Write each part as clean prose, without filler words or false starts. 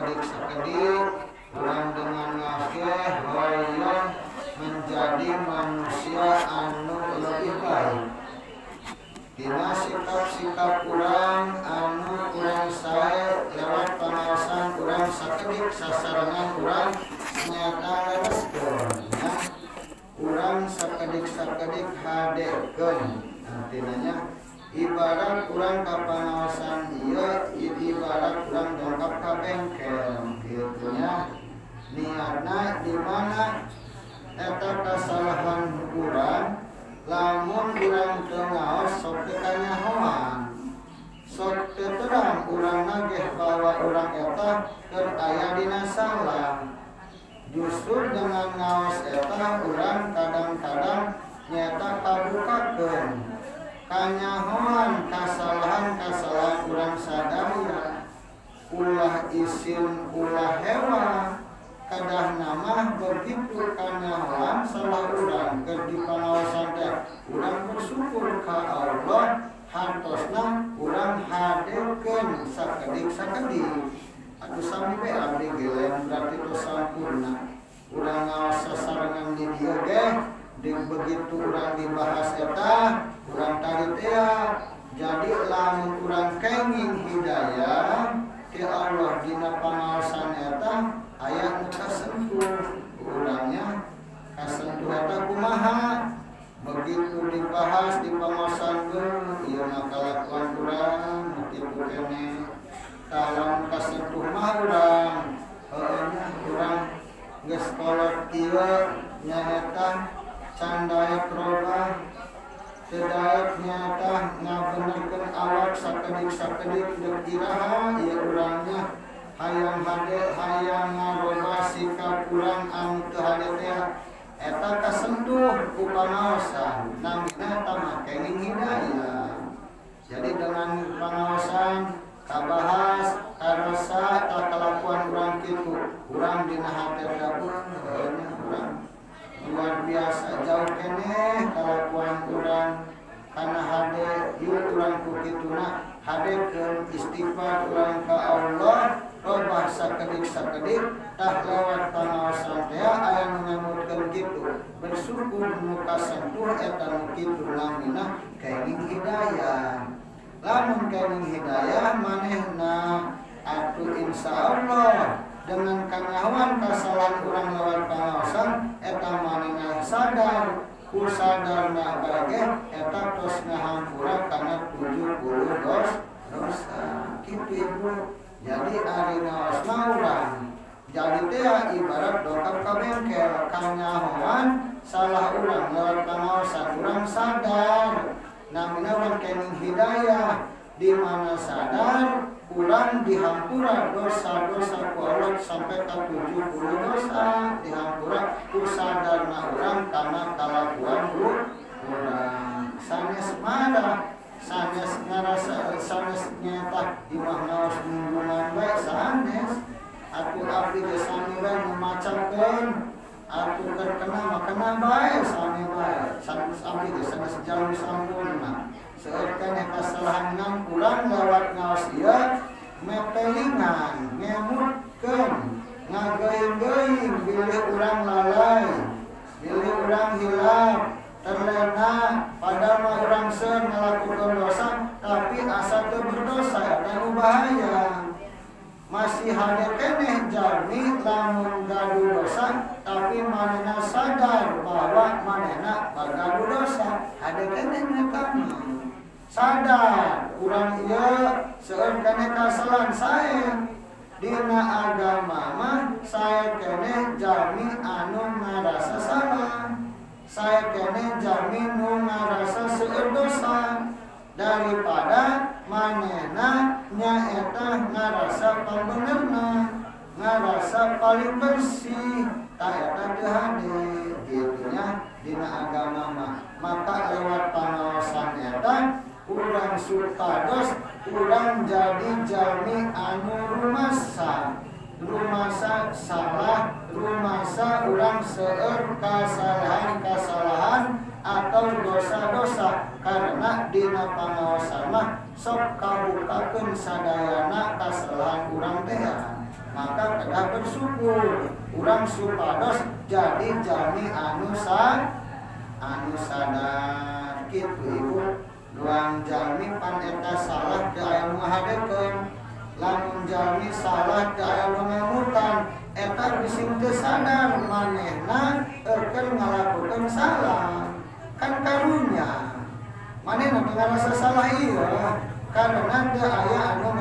sakedik urang dengan ngakeh hoyong menjadi manusia anu lebih baik. Dina sikap-sikap urang anu urang sae lewat pangaosan urang sakedik sasarengan urang nyata lereskeun ya. Urang sakedik hadekeun. Artinya ibarat urang ka pangaosan ieu ibarat urang dongkap ka bengkel kitu nya. Niatna di mana eta kasalahan urang lamun urang teu ngaos sok teu kanyahoan. Sok teu terang urang nageh bahwa urang eta keur aya dina salah. Justru dengan ngaos eta urang kadang-kadang nyata kabukakeun kanyahoan kasalahan-kasalahan urang sadaya. Ulah isin ulah hewa kadah nama begitu kanyahoan salah urang keur dipangaosan teh urang bersyukur ka Allah hartosna urang hadekeun sakedik. Atuh sami bae abdi gelen berarti itu sampurna. Urang ngaos sasarengan di dieu ge begitu urang dibahas eta urang taritea. Jadi lamun urang kenging hidayah ke Allah dina pangaosan eta aya nu kasentuh urangnya kasentuh eta kumaha begitu dibahas di pangaosan ge ieu mah kalakuan urang kitu keneh kalam kasentuh mah urang nya urang geus kolot ieu nyaeta can daek robah teu daek nyata ngabenerkeun awak sakedik deuk iraha ieu urangnya hayang hade hayang ngarobah sikap urang anu teu hade teh eta kasentuh ku pangaosan namina eta mah kenging hidayah. Jadi dengan pangaosan kabahas karasa tak kelakuan urang kitu urang dina hate dapur urang luar biasa jauh keneh kelakuan urang kana hade ieu urang ku kituna hadekeun istighfar urang ka Allah robah sakedik tah lewat pangaosan teh aya nu ngamutkeun kitu bersyukur nu kasentuh eta nu kitu namina kenging hidayah. Lamun kenging hidayah manehna atuh insyaallah dengan kanyahoan kasalahan urang lewat pangaosan eta manehna sadar ku sadarna bage eta tos ngahampura kana 70 dosa kitu ibu. Jadi ari ngaosna urang jadi teh ibarat dongkap ka bengkel kanyahoan salah urang lewat pangaosan urang sadar namina urang kenging hidayah di mana sadar urang dihampura dosa-dosa ku Allah sampai ka 70 dosa dihampura ku sadarna urang kana kalakuan urang sanes marah sanes ngarasa sanes nyata imah ngaos hubungan bae sanes atuh abdi ge sami bae memacakeun atuh terkena makana bae sami bae sanes abdi ge sanes jalmi sampurna seueur keneh kasalahan urang lewat ngaos ieu mepelingan ngemutkeun ngageuing-geuing bilih urang lalai bilih urang hilap terlena padahal mah urang seueur ngalakukeun dosa tapi asa teu berdosa eta nu bahaya. Masih hade keneh jalmi lamun gaduh dosa tapi manehna sadar bahwa manehna bagaduh dosa hade keneh eta sadar urang ieu seueur keneh kasalahan sae dina agama mah sae keneh jalmi anu ngarasa salah sae keneh jalmi nu ngarasa seueur dosa daripada manehna nyaeta ngarasa pambenerna ngarasa paling bersih tak eta teu hade kitu nya dina agama mah. Maka lewat pangaosan eta urang supados urang jadi jalmi anu rumasa salah rumasa urang seueur kasalahan atau dosa-dosa karena dina pangaosan mah sok kabukakeun sadayana kasalahan urang teh. Maka kedah bersyukur urang supados jadi jalmi anu sadar kitu ibu. Luang jalmi pan eta salah teu aya nu ngahadekeun, lamun jalmi salah teu aya nu ngamutan eta bising teu sadar manehna keur ngalakukeun salah. Kan karunya manehna teu ngarasa salah ieu karena teu aya anu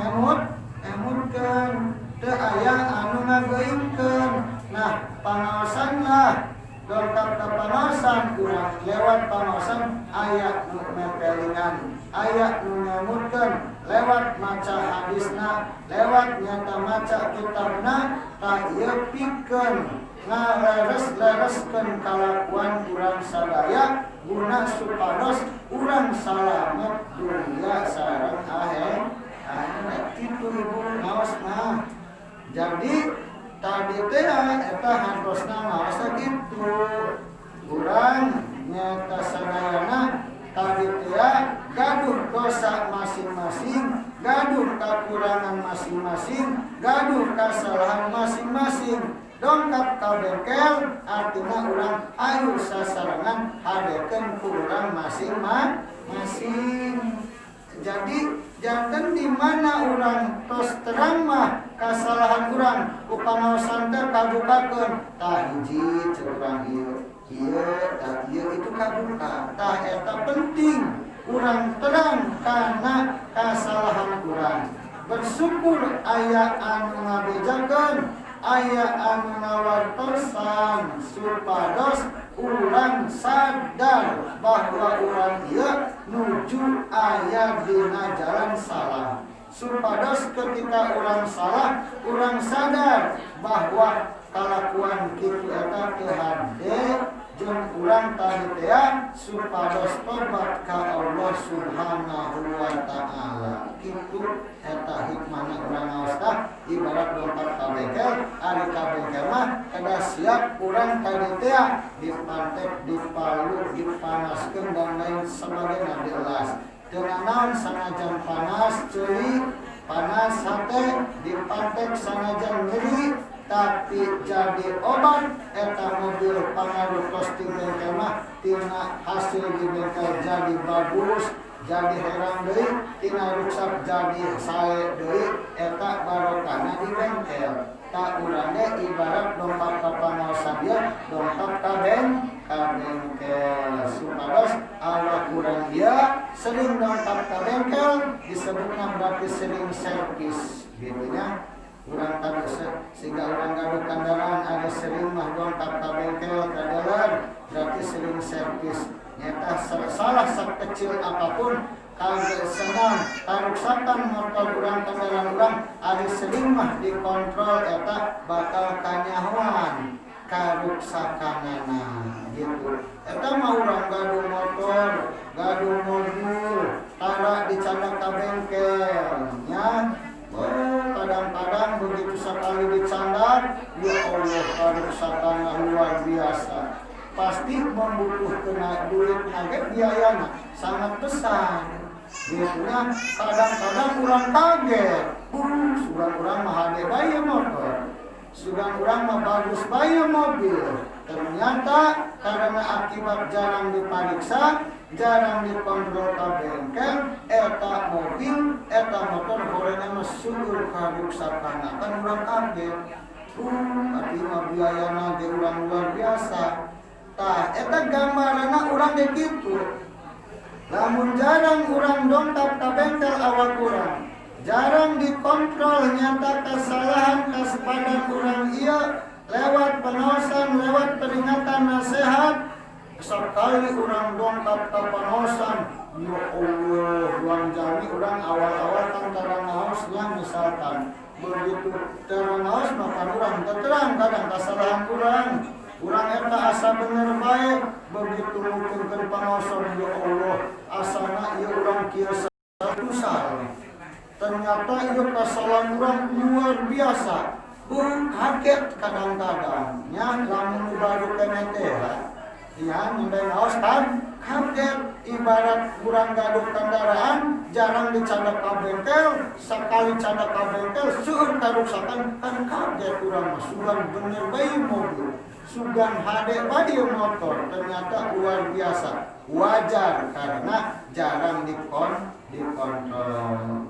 ngemutkeun, teu aya anu ngageuingkeun. Nah, pangaosanlah dongkap ka pangaosan urang lewat pangaosan aya nu mepelingan, aya nu ngemutkeun lewat maca hadisna, lewat nyata maca kitabna, ta ieu pikeun ngaleres-lereskeun kalakuan urang sadaya guna supados urang salamet dunia sareng akhirat. Kitu ibu ngaos mah. Jadi tadi teh eta hartosna ngaos kitu. Urang nyata sadayana tadi teh gaduh dosa masing-masing, gaduh kakurangan masing-masing, gaduh kesalahan masing-masing. Dongkap ka bengkel artinya urang ayu sasarangan hadekeun ku urang masing-masing. Jadi janten di mana urang tos terang mah kasalahan urang ku pangaosan teh kabukakeun tah hiji ceuk urang ieu tah ieu itu kabuka tah eta penting urang terang kana kasalahan urang. Bersyukur aya anu ngabejakeun, aya anu ngawartosan supados urang sadar bahwa urang ieu nuju aya dina jalan salah. Supados ketika urang salah, urang sadar bahwa kalakuan kitu eta teu hade jeung urang tadi teh supados tobat ka Allah Subhanahu wa taala. Kitu eta hikmahna urang ngaos tah ibarat dongkap ka bengkel, ari ka bengkel mah kada siap urang tadi teh dipantek, dipalu, dipanaskeun dan lain sebagainya dielas. Dengan naon sanajan panas ceuli, panas hate dipantek sanajan nyeri, tapi jadi obat eta mobil pangaruh tos di bengkel mah tina hasil di bengkel jadi bagus, jadi herang deui, tina rusak jadi sae deui, eta barokahna di bengkel. Tak urang ge ibarat dongkap ka pangaosan ieu dongkap ka bengkel. Supados awak urang ieu sering dongkap ka bengkel disebutna berarti sering servis gitu nya. Urang tadi sehingga urang gaduh kendaraan ada sering mah dongkap ka bengkel ka dealer berarti sering servis. Nyata salah sekecil apapun kagak senang karuksakan motor urang kendaraan urang ari sering mah dikontrol eta bakal kanyahoan karuksakanana gitu. Eta mah urang gaduh motor, gaduh mobil, tara dicandak ka bengkel nya. Kadang-kadang begitu sekali dicandak, ya Allah karuksakanna luar biasa. Pasti membutuhkan duit agak biayana sangat besar. Biasanya kadang-kadang kurang kaget, sudah kurang mahal bayi motor, sudah kurang mah bagus bayi mobil. Ternyata karena akibat jarang diperiksa, jarang dikontrol ke bengkel, eta mobil, eta motor gorengnya mah sungguh karuksakanna kan urang kaget. Artinya biayana ge urang luar biasa. Tah eta gambaranna urang ge kitu. Lamun jarang urang dongkap ka bengkel awak urang, jarang dikontrol nyata kesalahan kaspadan urang ieu lewat pengaosan, lewat peringatan nasihat. Sekali urang dongkap ka pengaosan, ya Allah, ruang jami urang awal-awal tara ngaosnya misalkan begitu tara ngaos maka urang terang kadang kesalahan urang. Urang eta asa bener bae begitu mungkin pangaosan ya Allah asana ieu urang kieu salah. Ternyata ieu kesalahan urang luar biasa. Kaget kadang-kadang nya lamun baru keneh teh ya nyampe ngaos kan kaget ibarat kurang gaduh kendaraan jarang dicadak ka bengkel sekali cadak ka bengkel seueur karuksakan kan kaget urang mah sugan bener bae mobil sugan hade bae motor ternyata luar biasa wajar karena jarang dikontrol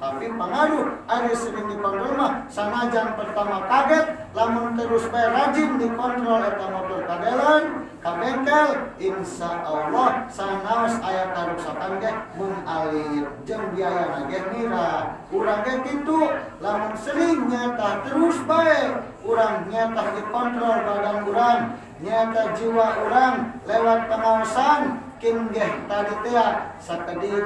tapi pengaruh ada sering dikontrol mah sanajan pertama kaget lamun terus bae rajin dikontrol eta motor kadelan ka bengkel insya Allah sanaos aya karuksakan ge mun alit jeung biayana ge mira urang ge kitu lamun sering nyata terus bae urang nyata dikontrol badan urang nyata jiwa urang lewat pengawasan kin geh tadi teh sakedik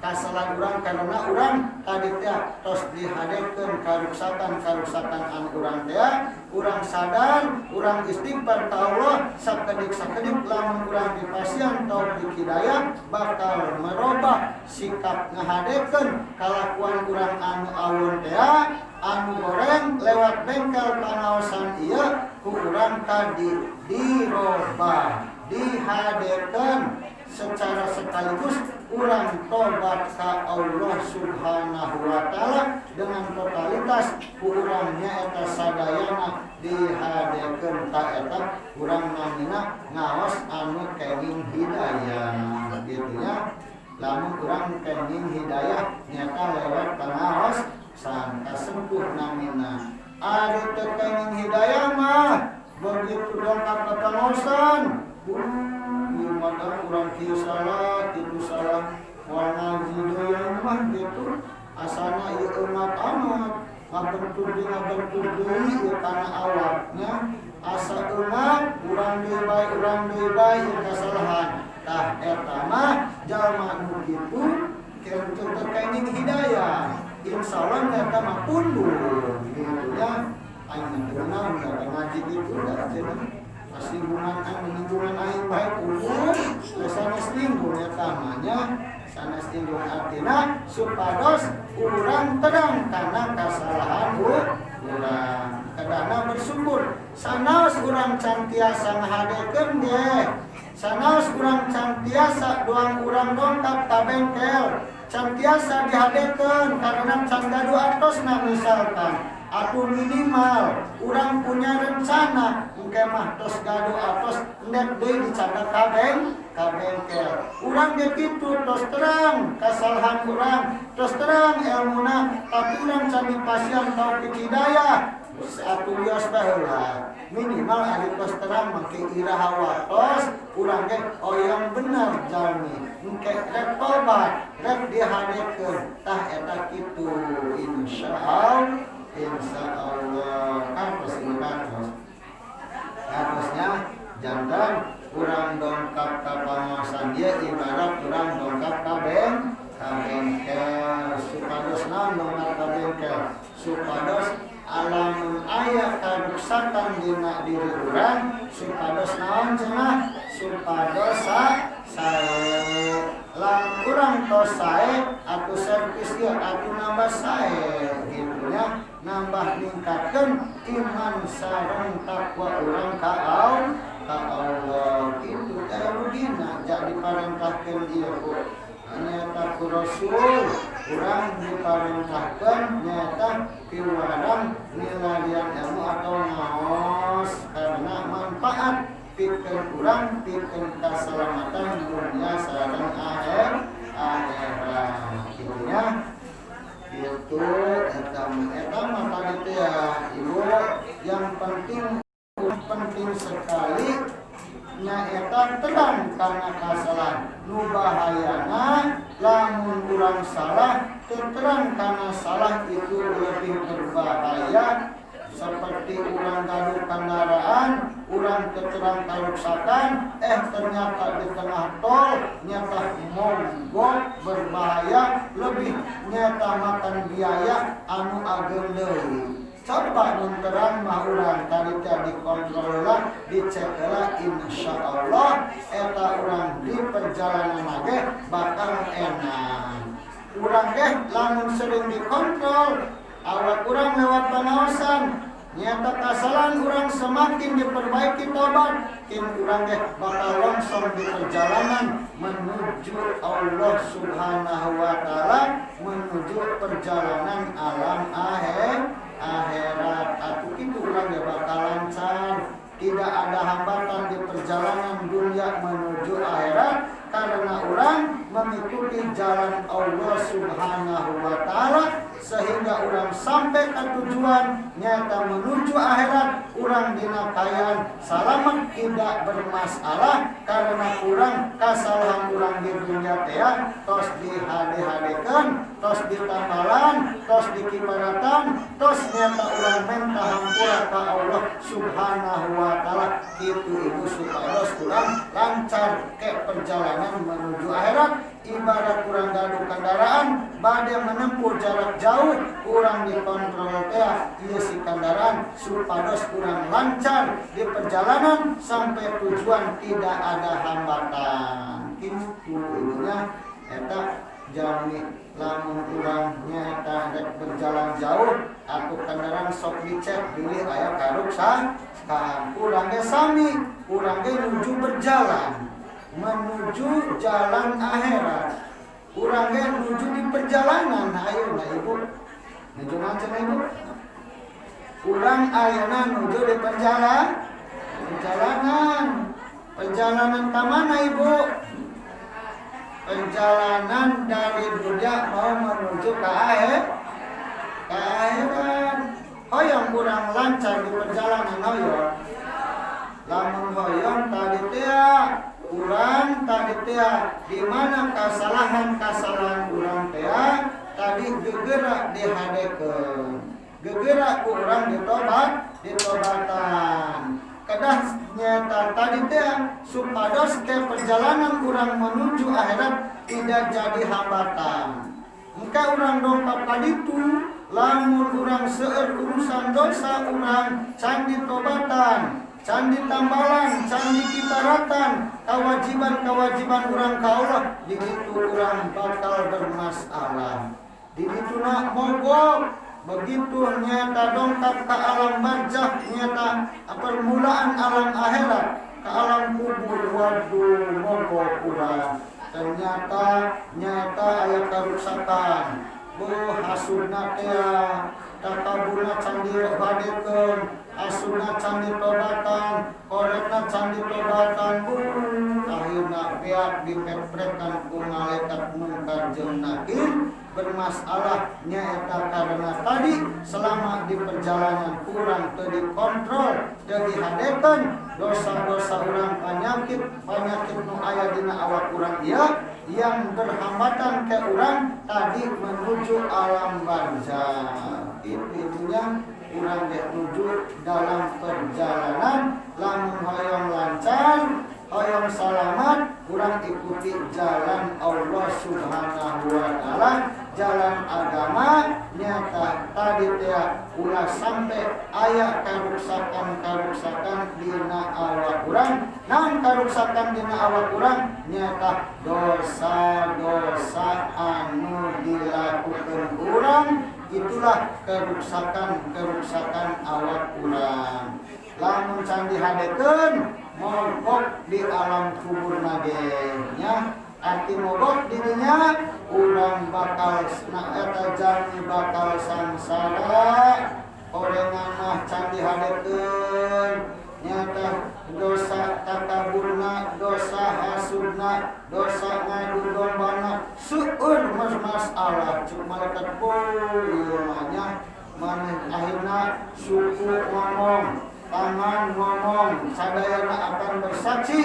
kasalah urang karena urang tadi teh tos dihadekeun karuksakan an urang teh urang sadar urang istighfar ka Allah sakedik lamun urang dipasian taufik hidayah bakal merubah sikap ngahadekeun kalakuan urang anu awon teh anu goreng lewat bengkel pengawasan ieu ku urang tadi dirubah dihadirkan secara sekaligus urang tobat ka Allah Subhanahu wa taala dengan totalitas urangnya eta sadayana dihadirkan ka eta urang namina ngaos anu kenging hidayah gitu ya lamun urang kenging hidayah nyata lewat pengaos sang kasempuh namina ari teu kenging hidayah mah begitu dongkap ka pengaosan kurang kieu salah kitu salah moal ngaji deui mah gitu asana ieu umat amat ngabentur deui ieu kana awaknya asa umat urang deui bae kesalahan tah eta mah jalma nu kitu kitu terkait hidayah insyaallah eta mah pundur gitu ya aing kenal ngaji gitu da cenah lingkungan aing baik umum sanes lingkung ya tamanya sanes lingkung artina supados urang terang karena kesalahan urang kadana bersyukur sanaos urang can tiasa ngahadekeun ge sanaos urang can tiasa doang urang dongkap ka bengkel can tiasa dihadekeun karena can gaduh atosna misalkan atau minimal urang punya rencana engke mah tos gaduh atos nek deui dicatat ka bengkel urang ge kitu tos terang kasalahan urang tos terang ilmuna tapi urang can dipasian taufik hidayah atuh wios bae heula minimal ari tos terang make iraha watos urang ge oyong bener jalmi engke rek tobat rek dihadekeun tah eta kitu insyaallah kan persilakan harusnya jantan kurang dongkap ka pengawasan dia ibarat kurang dongkap ka bengkel supados dongkap ka bengkel supados alam aya karuksakan dina diri urang supados naon cenah supados sae lang urang tos sae atuh servis ieu atuh nambah sae gitu nya nambah ningkatkeun iman sareng takwa urang ka Allah kitu teh rugina jadi parentahkeun ieu ku nyata ku Rasul urang diparentahkeun nyata piwarang nilarian ilmu atau ngaos karena manfaat pikeun urang pikeun kaselamatan dunia sareng akhirat kitu nya itu eta mah tadi teh ya ibu yang penting sekali nyaeta terang karena kesalahan nu bahayana lamun urang salah terang karena salah itu lebih berbahaya seperti urang gaduh kendaraan urang keterang karuksakan ternyata di tengah tol nyata mogok berbahaya lebih nyata makan biaya anu ageng deui coba nun terang mah urang tadi teh dikontrol lah dicek lah insyaallah eta urang di perjalanan lagi bakal enak urang ge lamun sering dikontrol awak urang lewat pengawasan nyata kasalahan urang semakin diperbaiki tobat, kin urang ge bakal longsor di perjalanan menuju Allah Subhanahu wa taala, menuju perjalanan alam akhirat. Atuh kitu urang ge bakal lancar, tidak ada hambatan di perjalanan dunia menuju akhirat karena orang mengikuti jalan Allah Subhanahu wa taala, sehingga orang sampai ke tujuan nyata menuju akhirat orang dina kayan selamat tidak bermasalah karena orang kasalahan orang di dunia teh tos dihade-hadekeun, tos ditambalan, tos dikibaratan, tos nyata orang minta hampura ka Allah Subhanahu wa taala. Kitu ibu supados urang lancar ke perjalanan menuju akhirat. Ibarat kurang gaduh kendaraan bade menempuh jarak jauh, kurang dikontrol teh ieu si kendaraan supados kurang lancar di perjalanan sampai tujuan tidak ada hambatan. Kitu ibunya eta jami lamun urang nyaeta rek berjalan jauh atuh kendaraan sok dicek pilih aya karuksan urang ge sami, urang ge nuju berjalan menuju jalan akhirat. Urang ge nuju di perjalanan ayeuna ibu. Nuju macam ibu. Urang ayeuna nuju di perjalanan. Perjalanan ka mana ibu? Perjalanan dari budak mau menuju ke akhirat. Hoyong urang lancar di perjalanan hoyong. Lamun hoyong tadi teh urang tadi teh di mana kesalahan urang teh tadi gegerak dihadekeun. Gegerak ku urang ditobatan. Kedah nyata tadi teh supados ke perjalanan urang menuju akhirat tidak jadi hambatan. Engka urang dongkap kaditu lamun urang seueur urusan dosa urang can ditobatan, can ditambalan, can dikibaratan, kewajiban urang ka Allah, di ditu urang bakal bermasalah. Di ditu na mogok, begitu nyata dongkap ke alam barzakh, nyata permulaan alam akhirat, ke alam kubur, waduh mogok urang. Ternyata aya karuksakan. Hasudna teh takabulna can dihadekeun, asuna can ditobatan, korekna can ditobatan. Akhirna pihak dipeprekan ku malaikat mungkar jeung nakir. Bermasalah nyaeta karena tadi selama di perjalanan kurang teu dikontrol, teu dihadekeun dosa-dosa urang, penyakit nu aya dina awak urang ieu yang berhambatan ke urang tadi menuju alam barzakh. Itunya urang ge nuju dalam perjalanan lamun hoyong lancar, hoyong selamat, urang ikuti jalan Allah Subhanahu wa taala, jalan agama nyata tadi teh ulah sampai aya karuksakan dina awak urang. Naon karuksakan dina awak urang? Nyata dosa-dosa anu dilakukeun urang, itulah keruksakan awak urang. Lamun can dihadekeun mogok di alam kubur nage nya, arti mogok dirinya urang bakal eta jami bakal sangsara. Orengan mah can dihadekeun nyata dosa takaburna, dosa hasudna, dosa ngadu dombana seueur masalah cuk malaikat nya maneh akhirna suku ngomong, tangan ngomong, sadayana akan bersaksi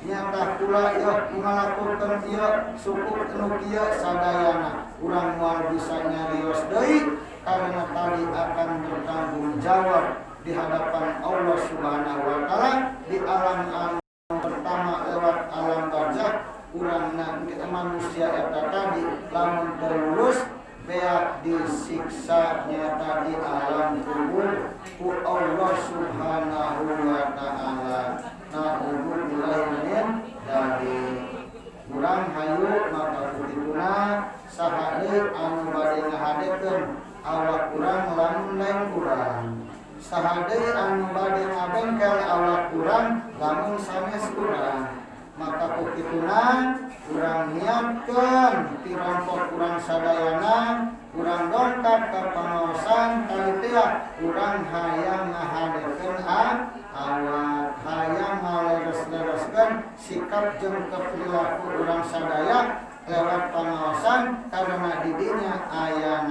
nyata kula ieu ngalakukeun ieu suku nu kieu sadayana urang moal bisa nyarios deui karena tadi akan bertanggung jawab di hadapan Allah Subhanahu wa taala di alam pertama lewat alam barzakh. Urang manusia eta tadi lamun terus beak disiksa nyata di alam kubur ku Allah Subhanahu wa taala. Na'udzubillahi min dzalik. Urang hayu maka kutituna saha deui anu bade ngahadekeun awak urang lamun lain urang. sahade anu bade ngabengkel awak urang lamun sanes urang. Maka kukituna urang niatkeun tirampok urang sadayana urang dongkap ka pangaosan talitea urang hayang ngahadekeun awak hayang ngaleres-lereskeun sikap jeung perilaku urang sadaya lewat pangaosan karena didinya aya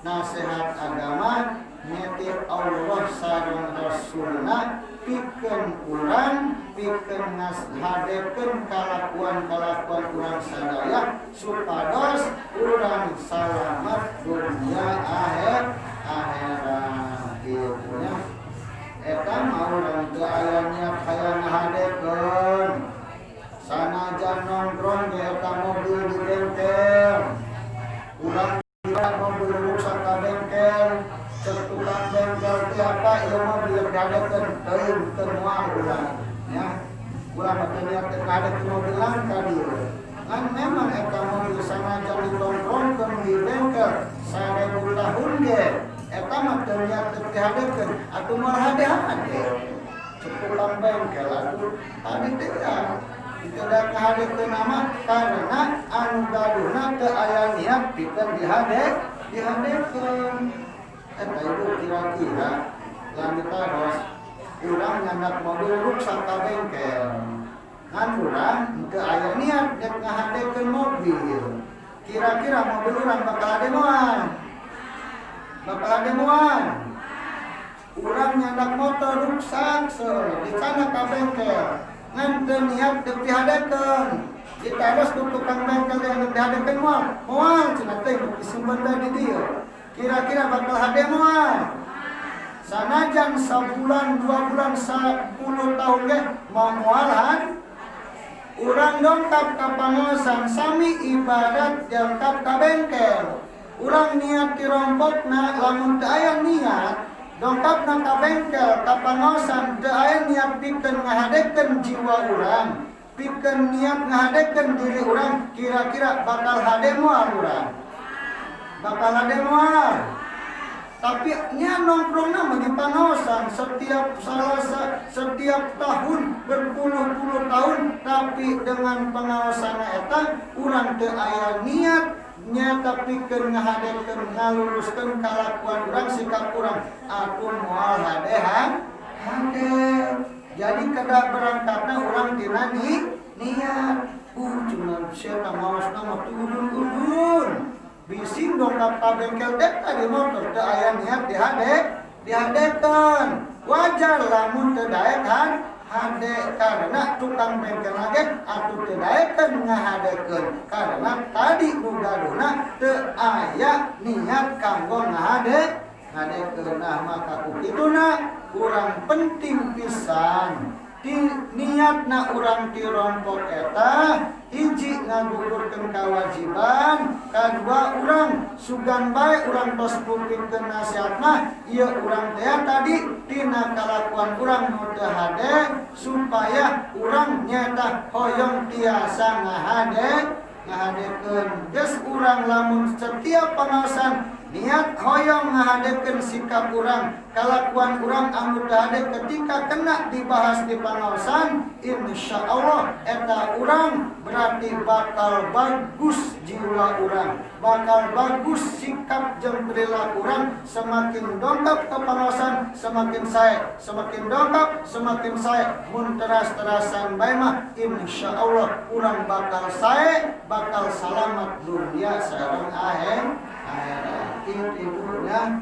nasihat agama nyeti Allah sareng Rasulna pikeun urang pikeun ngahadekeun kalakuan-kalakuan urang sadaya supados urang salamet dunia akhirat kitu nya. Eta mah urang teu aya niat hayang ngahadekeun sanajan nongkrong ge eta mobil di bengkel urang kira mobil rusak ka bengkel cek tukang bengkel tiapa ieu mah bieu ngahadekeun teuing teu moal urang nya urang teu niat ngahadekeun mobilan ka dieu kan memang eta mobil sanajan ditongkrongkeun di bengkel 1000 tahun ge eta mah teu niat teu dihadekeun atuh moal hade-hade cek tukang bengkel atuh tadi teh tidak ngahadekeun nama karena anu gaduhna teu aya niat pikeun dihadekeun. Eta itu kira-kira lamun taros urang nyandak mobil rusak ka bengkel. Ngan urang teu aya niat dek ngahadekeun mobil. Kira-kira mobil urang bakal ade moal. Urang nyandak motor rusak di sana ka bengkel. Ngan teu niat teu dihadekeun ditaros ku tukang bengkel yang dihadekeun moal cenah teh disumber di dieu kira-kira bakal hade moal sanajan sabulan 2 bulan 10 tahun ge moalan urang dongkap ka pangaosan sami ibarat dongkap ka bengkel urang niat dirompokna lamun teu aya niat dongkapna ka bengkel ka pangaosan teu aya niat pikeun ngahadekeun jiwa urang pikeun niat ngahadekeun diri urang kira-kira bakal hade moal urang tapi nya nongkrongna mah di pangaosan setiap tahun berpuluh-puluh tahun tapi dengan pangaosanna eta urang teu aya niat nyata pikeun ngahadekeun ngaluruskeun kalakuan urang sikap urang aku moal hadehan jadi kada berangkatna urang tina niat cuman sia maosna mah turun bising dongkap ka bengkel teh di motor teu aya niat dihadekeun wajar lamun teu daek hade karena tukang bengkel lagi atuh teu daekeun ngahadekeun karena tadi nu gaduna teu aya niat kanggo ngahadekeun maka kukituna urang penting pisan niatna urang tirompok eta hiji ngagugurkeun kawajiban kadua urang sugan bae urang tos pupikeun nasihatna ieu urang teh tadi tina kalakuan urang nu teu hade supaya urang nyata hoyong tiasa ngahadekeun geus urang lamun setiap pangaosan niat hoyong ngahadekeun sikap urang kalakuan urang anu teu ketika kena dibahas di pangaosan insyaallah eta urang berarti bakal bagus jiwa urang bakal bagus sikap jeung perilaku urang semakin dongkap ke pangaosan semakin sae mun teras-terasan bae mah insyaallah urang bakal sae bakal selamat dunia sareng akhirat itu ya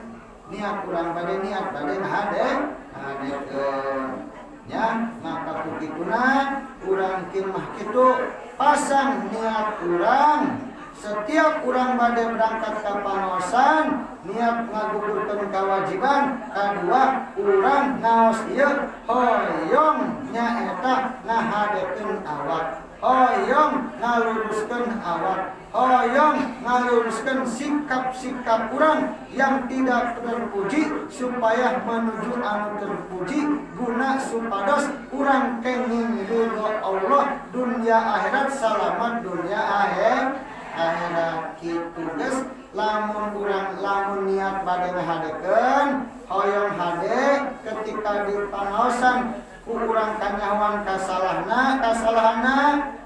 niat urang bade ngahadekeun nya maka kukituna urang kieu mah kitu pasang niat urang setiap urang bade berangkat ka pangaosan niat ngagugurkeun kewajiban kadua urang ngaos ieu hoyong nyaeta ngahadekeun awak hoyong ngaluruskeun awak hoyong ngaluruskeun sikap-sikap urang yang tidak terpuji supaya menuju anu terpuji guna supados urang kenging ridho Allah dunia akhirat salamat dunia akhirat kitu geus lamun niat bade ngahadekeun hoyong hade ketika dipangaosan ku urang kanyawan kasalahanna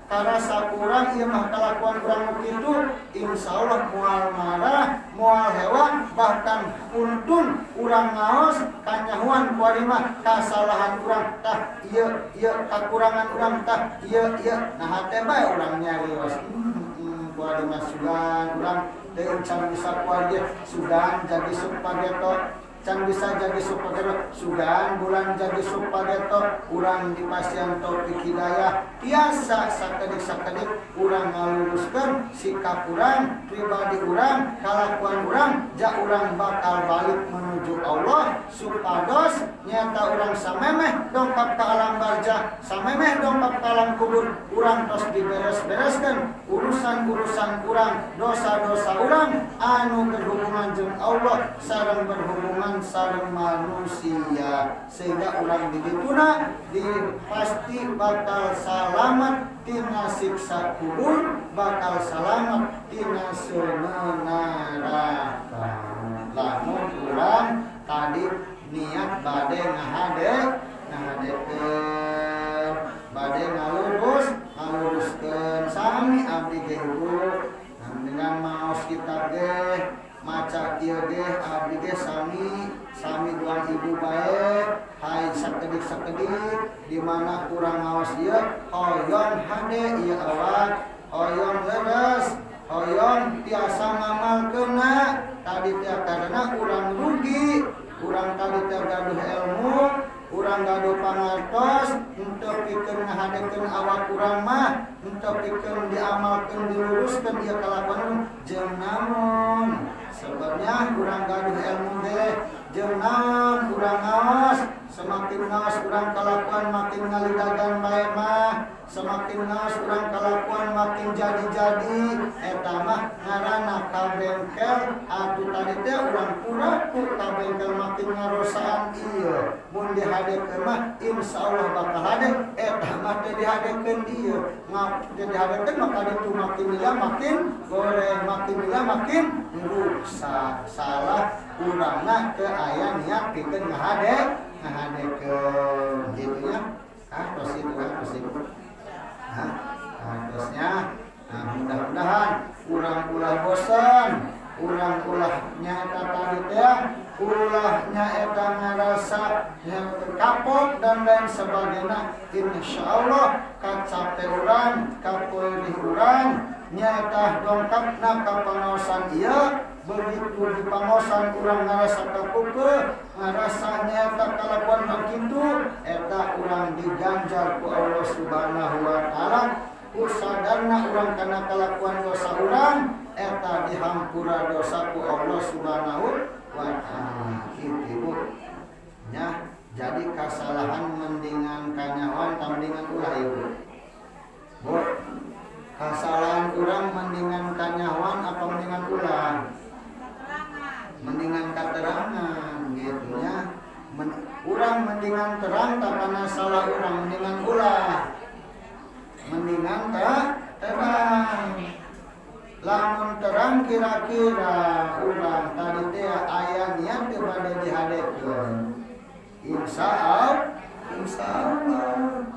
karasa kurang ieu mah kalakuan urang kitu insyaallah moal marah moal hewan bahkan untun urang ngaos kanyahuan ku ari mah kasalahan urang tah ieu kakurangan urang tah ieu nah hate bae urang nyarios ku ari mah sugan urang teu can bisa ku ari sugan jadi supageto can bisa jadi supageto sugan bulan jadi supageto urang di pasien Taufik Hidayah tiasa sakedik urang ngaluruskeun sikap urang pribadi urang kalakuan urang ja urang bakal balik menuju Allah supados nyata urang samemeh dongkap ka alam barzah samemeh dongkap ka alam kubur urang tos diberes-bereskeun urusan-urusan urang dosa-dosa urang anu berhubungan jeung Allah sareng berhubungan sareng manusia sehingga urang di dituna pasti bakal selamat tina siksa kubur bakal selamat tina neraka lamun urang tadi niat bade ngahadekeun bade ngaluruskeun sami abdi ge dengan maos kita ge maca kieu ge abdi ge sami duang ibu bae hai sakedik di mana kurang ngaos ieu hoyong hade ieu awak hoyong leres hoyong tiasa ngamalkeunna tadi teh karena urang rugi urang tadi teh gaduh ilmu urang gaduh pangartos henteu pikeun ngahadekeun awak urang mah henteu pikeun diamalkeun diluruskeun ieu kalakuan jeung namun sebabnya urang gaduh ilmu ge jeung naon urang ngaos semakin ngaos urang kalakuan makin ngalidagan bae mah semakin ngaos urang kalakuan makin jadi eta mah ngaranna kabengkel atuh tadi teh urang pura-pura kabengkel makin ngarosaan ieu mun dihadekeun mah insyaallah bakal hade eta mah teh dihadekeun ieu teh dihadekeun maka ditu makin lila makin goreng makin lila makin rusak salah urangna teu aya niat pikeun ngahadekeun gitu nya terus itu terusnya mudah-mudahan urang ulah bosan urang ulah nyata tadi teh ulahnya eta ngarasa yang kapok dan lain sebagainya insyaallah kacape urang kapoeulih urang nyata dongkapna ka pangaosan ieu begitu di pangaosan urang ngarasa kapeukeun ngarasa nyata kalakuan begitu eta urang diganjar ku Allah Subhanahu wa taala sadarna urang kana kalakuan dosa urang eta dihampura dosa ku Allah Subhanahu wa taala kitu nya jadi kasalahan mendingan kanyawan mendingan ulah ieu Bu kasalahan urang mendingan kanyawan apa mendingan ulah mendingan katerangan gitu nya urang mendingan terang karena salah urang mendingan ulah mendingan terang lamun terang kira-kira urang tadi teh aya niat teu bade dihadekeun insyaallah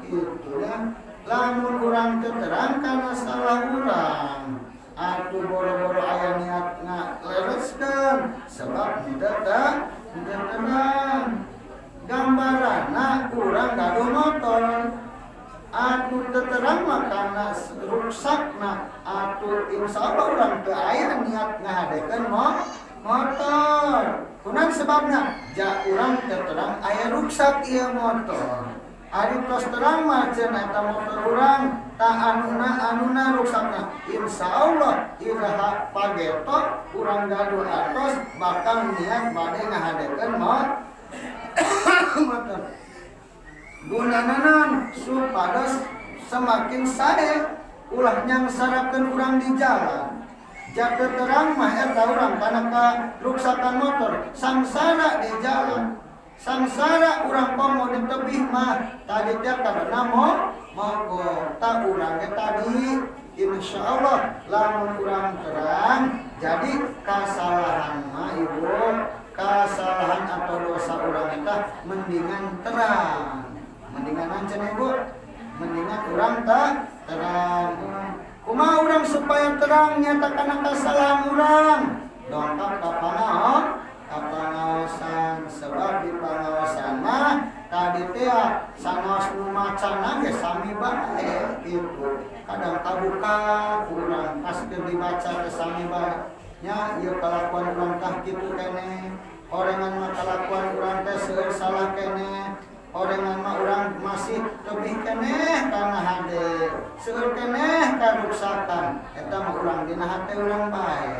kitu ya lamun urang teu terang kana salah urang atuh boro-boro aya niat ngalereskeun sebab henteu terang gambaranna urang gaduh motor atuh terang makana rusakna atuh insyaallah urang teu aya niat ngahadekeun motor kunaon sebabna ja urang teu terang aya rusak ieu motor ari tos terang mah cenah eta motor urang tah anuna rusakna insyaallah iraha pagetok urang gaduh atos bakal niat bade ngahadekeun motor gunana naon supados semakin sae ulah nyangsarakeun urang di jalan jatuh terang mah eta urang kana karuksakan motor sangsara di jalan sangsara urang pomo di tebih mah tadi teh karena mogok tak urang ge tadi insyaallah lamun urang terang Jadi kasalahan mah ibu, kasalahan atau dosa urang eta mendingan terang. Mendingan ancen ibu, mendingan urang terang. Kumaha urang supaya terang nyatakan kesalahan urang? Dongkap ka pangaosan, sebab di pangaosan mah tadi teh sanos nu macana ge sami bae kitu. Kadang kabuka urang pas keur dibaca teh sami bae. Nya ieu kalakuan urang tah kitu keneh. Orengan mah kalakuan urang teh seueur salah keneh. Orengan mah urang masih lebih keneh kana hade. Seueur keneh karuksakan. Eta mah urang dina hate urang bae.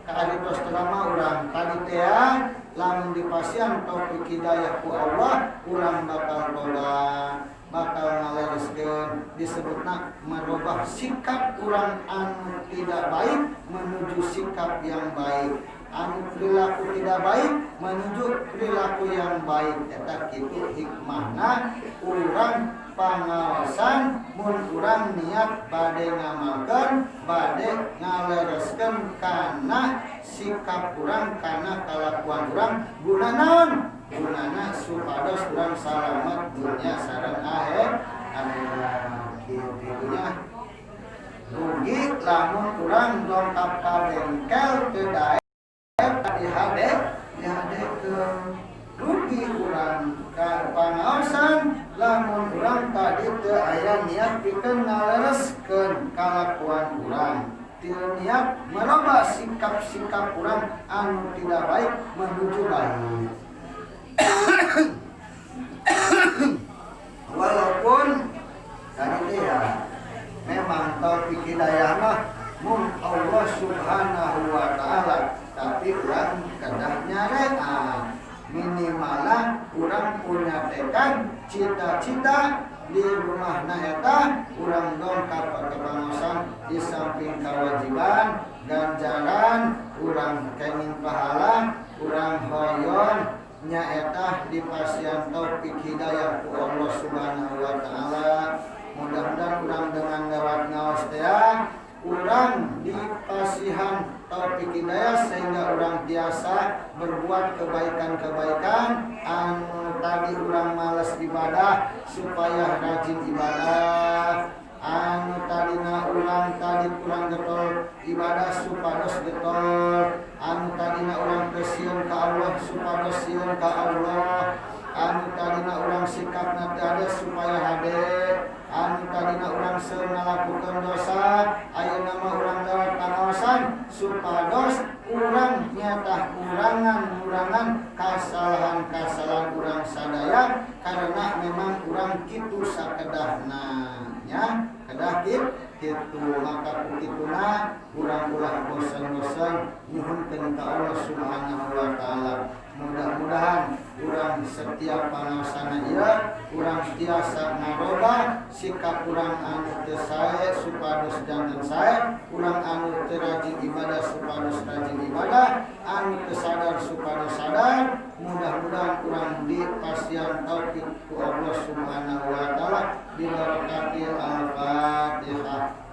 Kaditos terama urang tadi teh lamun dipasian taufik hidayah ku Allah urang bakal tobat, bakal ngalereskeun disebutna merubah sikap urang anu tidak baik menuju sikap yang baik, anu perilaku tidak baik menuju perilaku yang baik. Eta kitu hikmahna urang pangaosan mun urang niat bade ngamalkeun, bade ngalereskeun kana sikap urang, kana kalakuan urang, guna naon? Gunana supados urang salamet dunya sareng akhirat. Kitu nya rugi lamun urang dongkap ka bengkel teu daek dihade ke rugi urang ka pangaosan lamun urang tadi teu aya niat pikeun ngalereskeun kalakuan urang, teu niat merubah sikap-sikap urang anu tidak baik menuju baik. Walaupun tadi teh memang taufik hidayahna mun Allah Subhanahu wa taala, tapi urang kedah nyarean minimalah urang punya tekad cita-cita di rumahna eta urang dongkap ka pangaosan di samping kewajiban ganjaran urang kenging pahala urang hoyon nyaeta dipasian taufik hidayah ku Allah Subhanahu wa taala. Mudah-mudahan urang dengan lewat ngaos teh urang dipasihan taufik hidayah sehingga urang biasa berbuat kebaikan-kebaikan anu tadi urang malas ibadah supaya rajin ibadah, anu tadina urang kurang getol ibadah supados getol, anu tadina urang sieun ka Allah supados sieun ka Allah, anu tadina urang sikapna teu hade supaya hade, anu tadina urang seueur ngalakukeun dosa ayeuna mah urang lewat pangaosan supados urang nyata kurangan kasalahan-kasalahan urang sadaya karena memang urang kitu sakedahna nya kedah kitu. Maka kituna urang ulah bosan-bosan nyuhunkeun ka Allah Subhanahu wa taala. Mudah-mudahan urang setiap pangaosana ieu urang tiasa ngaroba sikap urang anu teu sae supados janten sae, urang anu teu rajin ibadah supados rajin ibadah, anu teu sadar supados sadar. Mudah-mudahan urang dipasian taufik ku Allah Subhanahu wa taala bi barakatil Al-Fatihah.